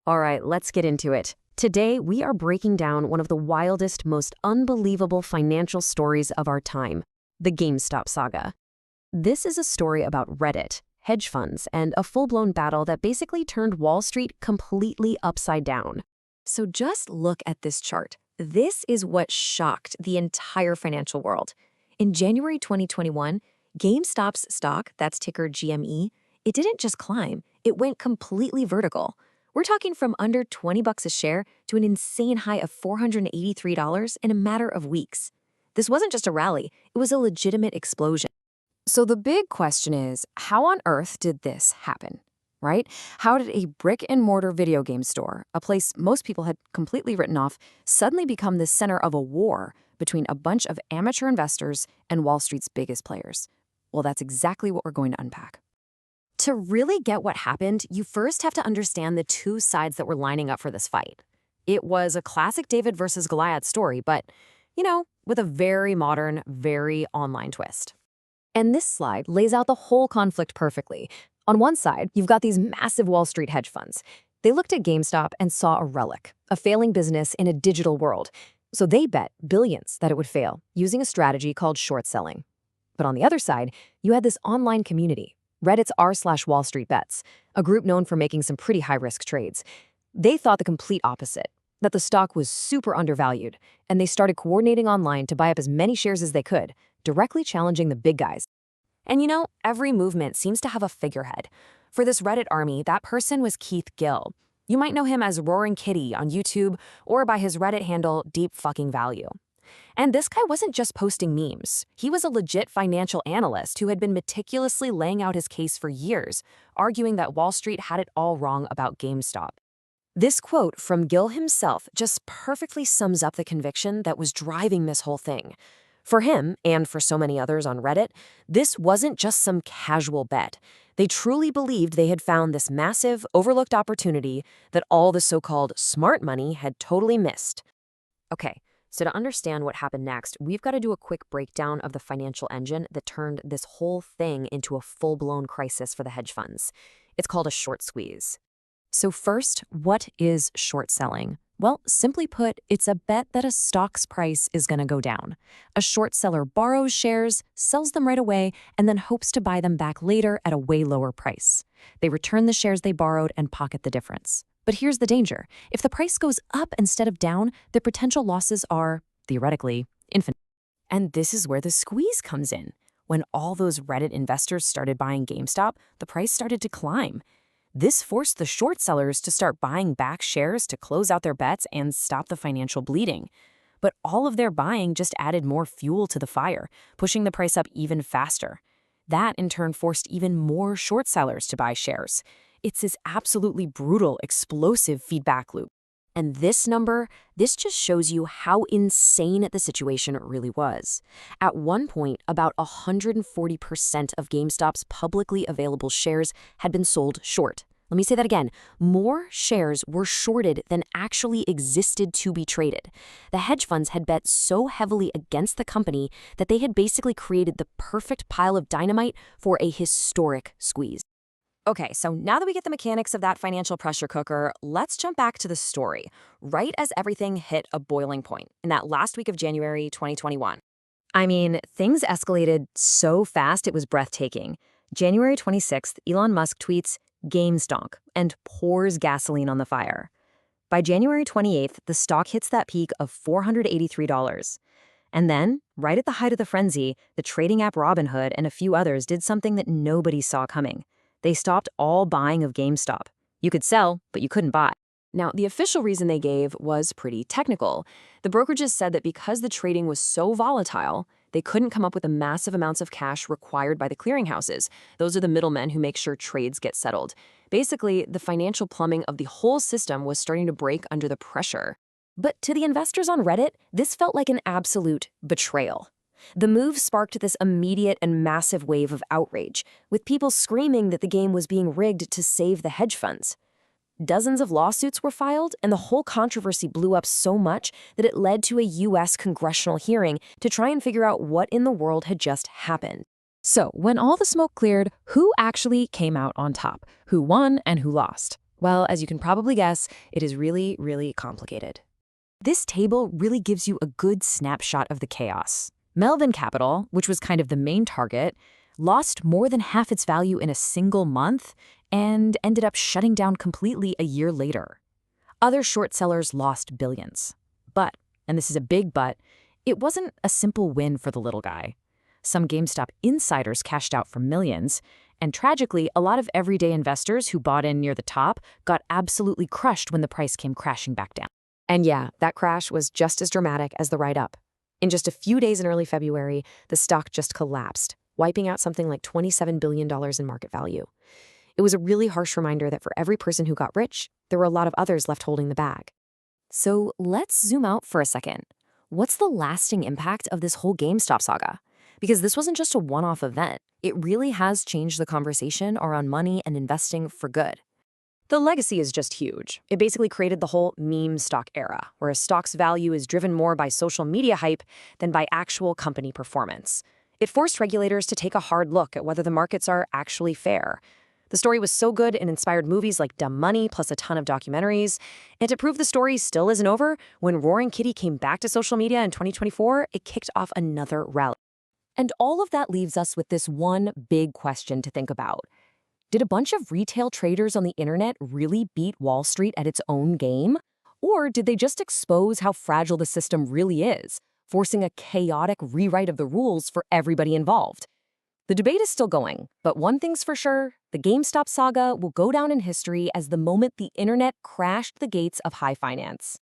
All right, let's get into it. Today, we are breaking down one of the wildest, most unbelievable financial stories of our time, the GameStop saga. This is a story about Reddit, hedge funds, and a full-blown battle that basically turned Wall Street completely upside down. So just look at this chart. This is what shocked the entire financial world. In January 2021, GameStop's stock, that's ticker GME, it didn't just climb, it went completely vertical. We're talking from under $20 a share to an insane high of $483 in a matter of weeks. This wasn't just a rally, it was a legitimate explosion. So the big question is, how on earth did this happen, right? How did a brick-and-mortar video game store, a place most people had completely written off, suddenly become the center of a war between a bunch of amateur investors and Wall Street's biggest players? Well, that's exactly what we're going to unpack. To really get what happened, you first have to understand the two sides that were lining up for this fight. It was a classic David versus Goliath story, but, with a very modern, very online twist. And this slide lays out the whole conflict perfectly. On one side, you've got these massive Wall Street hedge funds. They looked at GameStop and saw a relic, a failing business in a digital world. So they bet billions that it would fail, using a strategy called short selling. But on the other side, you had this online community, Reddit's r/Wall Street Bets, a group known for making some pretty high-risk trades. They thought the complete opposite, that the stock was super undervalued, and they started coordinating online to buy up as many shares as they could, directly challenging the big guys. And every movement seems to have a figurehead. For this Reddit army, that person was Keith Gill. You might know him as Roaring Kitty on YouTube or by his Reddit handle, Deep Fucking Value. And this guy wasn't just posting memes. He was a legit financial analyst who had been meticulously laying out his case for years, arguing that Wall Street had it all wrong about GameStop. This quote from Gill himself just perfectly sums up the conviction that was driving this whole thing. For him, and for so many others on Reddit, this wasn't just some casual bet. They truly believed they had found this massive, overlooked opportunity that all the so-called smart money had totally missed. Okay, so to understand what happened next, we've got to do a quick breakdown of the financial engine that turned this whole thing into a full-blown crisis for the hedge funds. It's called a short squeeze. So first, what is short selling? Well, simply put, it's a bet that a stock's price is going to go down. A short seller borrows shares, sells them right away, and then hopes to buy them back later at a way lower price. They return the shares they borrowed and pocket the difference. But here's the danger. If the price goes up instead of down, the potential losses are, theoretically, infinite. And this is where the squeeze comes in. When all those Reddit investors started buying GameStop, the price started to climb. This forced the short sellers to start buying back shares to close out their bets and stop the financial bleeding. But all of their buying just added more fuel to the fire, pushing the price up even faster. That, in turn, forced even more short sellers to buy shares. It's this absolutely brutal, explosive feedback loop. And this just shows you how insane the situation really was. At one point, about 140% of GameStop's publicly available shares had been sold short. Let me say that again. More shares were shorted than actually existed to be traded. The hedge funds had bet so heavily against the company that they had basically created the perfect pile of dynamite for a historic squeeze. Okay, so now that we get the mechanics of that financial pressure cooker, let's jump back to the story, right as everything hit a boiling point in that last week of January 2021. I mean, things escalated so fast it was breathtaking. January 26th, Elon Musk tweets, "GameStonk," and pours gasoline on the fire. By January 28th, the stock hits that peak of $483. And then, right at the height of the frenzy, the trading app Robinhood and a few others did something that nobody saw coming. They stopped all buying of GameStop. You could sell, but you couldn't buy. Now, the official reason they gave was pretty technical. The brokerages said that because the trading was so volatile, they couldn't come up with the massive amounts of cash required by the clearinghouses. Those are the middlemen who make sure trades get settled. Basically, the financial plumbing of the whole system was starting to break under the pressure. But to the investors on Reddit, this felt like an absolute betrayal. The move sparked this immediate and massive wave of outrage, with people screaming that the game was being rigged to save the hedge funds. Dozens of lawsuits were filed, and the whole controversy blew up so much that it led to a U.S. congressional hearing to try and figure out what in the world had just happened. So, when all the smoke cleared, who actually came out on top? Who won and who lost? Well, as you can probably guess, it is really, really complicated. This table really gives you a good snapshot of the chaos. Melvin Capital, which was kind of the main target, lost more than half its value in a single month and ended up shutting down completely a year later. Other short sellers lost billions. But, and this is a big but, it wasn't a simple win for the little guy. Some GameStop insiders cashed out for millions, and tragically, a lot of everyday investors who bought in near the top got absolutely crushed when the price came crashing back down. And yeah, that crash was just as dramatic as the ride up. In just a few days in early February, the stock just collapsed, wiping out something like $27 billion in market value. It was a really harsh reminder that for every person who got rich, there were a lot of others left holding the bag. So let's zoom out for a second. What's the lasting impact of this whole GameStop saga? Because this wasn't just a one-off event. It really has changed the conversation around money and investing for good. The legacy is just huge. It basically created the whole meme stock era, where a stock's value is driven more by social media hype than by actual company performance. It forced regulators to take a hard look at whether the markets are actually fair. The story was so good it inspired movies like Dumb Money, plus a ton of documentaries. And to prove the story still isn't over, when Roaring Kitty came back to social media in 2024, it kicked off another rally. And all of that leaves us with this one big question to think about. Did a bunch of retail traders on the internet really beat Wall Street at its own game? Or did they just expose how fragile the system really is, forcing a chaotic rewrite of the rules for everybody involved? The debate is still going, but one thing's for sure, the GameStop saga will go down in history as the moment the internet crashed the gates of high finance.